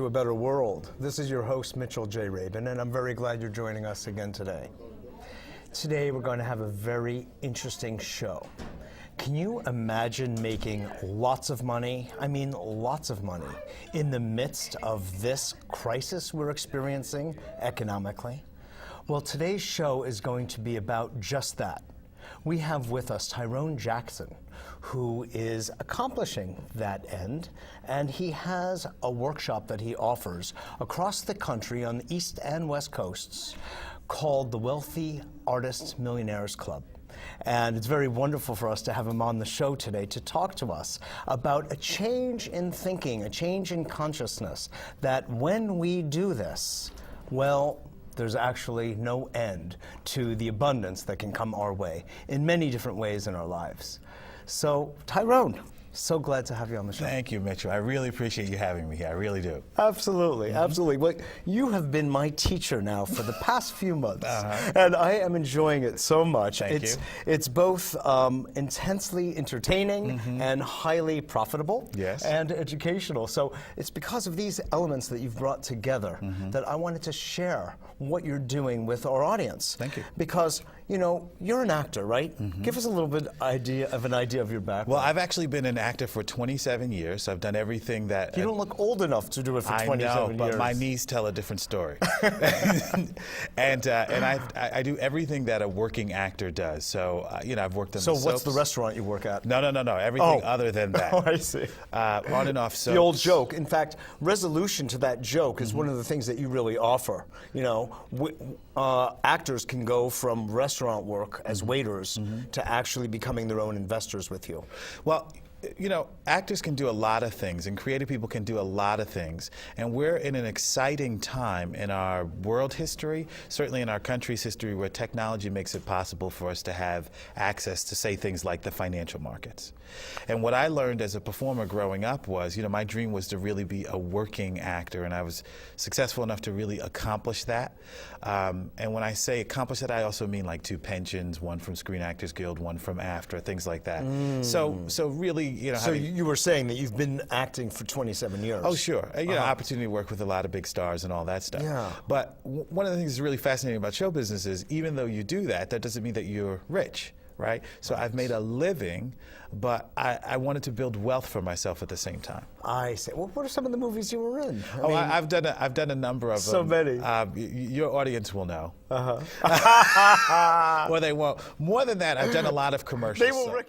to a better world. This is your host, Mitchell J. Rabin, and I'm very glad you're joining us again today. Today we're going to have a very interesting show. Can you imagine making lots of money, I mean lots of money, in the midst of this crisis we're experiencing economically? Well, today's show is going to be about just that. We have with us Tyrone Jackson, who is accomplishing that end, and he has a workshop that he offers across the country on the East and West Coasts called the Wealthy Artists Millionaires Club. And it's very wonderful for us to have him on the show today to talk to us about a change in thinking, a change in consciousness, that when we do this, well, there's actually no end to the abundance that can come our way in many different ways in our lives. So, Tyrone, so glad to have you on the show. Thank you, Mitchell. I really appreciate you having me here. I really do. Absolutely, absolutely. Well, you have been my teacher now for the past few months, and I am enjoying it so much. Thank you. It's both intensely entertaining and highly profitable and educational. So it's because of these elements that you've brought together that I wanted to share what you're doing with our audience. Thank you. Because, you know, you're an actor, right? Give us a little bit of an idea of your background. Well, I've actually been an actor for 27 years. I've done everything that... You don't look old enough to do it for 27 years. I know, but my knees tell a different story. and I do everything that a working actor does. So, you know, I've worked on So the what's soaps. the restaurant you work at? No. Everything other than that. Oh, I see. On and off soaps. The old joke. In fact, resolution to that joke is one of the things that you really offer. You know, actors can go from restaurant work as waiters to actually becoming their own investors with you. Well, you know, actors can do a lot of things, and creative people can do a lot of things. And we're in an exciting time in our world history, certainly in our country's history, where technology makes it possible for us to have access to, say, things like the financial markets. And what I learned as a performer growing up was, you know, my dream was to really be a working actor, and I was successful enough to really accomplish that. And when I say accomplish that, I also mean like 2 pensions, one from Screen Actors Guild, one from AFTRA, things like that. So really, you know. So you were saying that you've been acting for 27 years. Oh, sure. You know, opportunity to work with a lot of big stars and all that stuff. Yeah. But one of the things that's really fascinating about show business is even though you do that, that doesn't mean that you're rich. Right? So I've made a living, but I wanted to build wealth for myself at the same time. I see. Well, what are some of the movies you were in? I mean, I've done a number of so them. Many. Your audience will know. Or they won't. More than that, I've done a lot of commercials. They will recognize.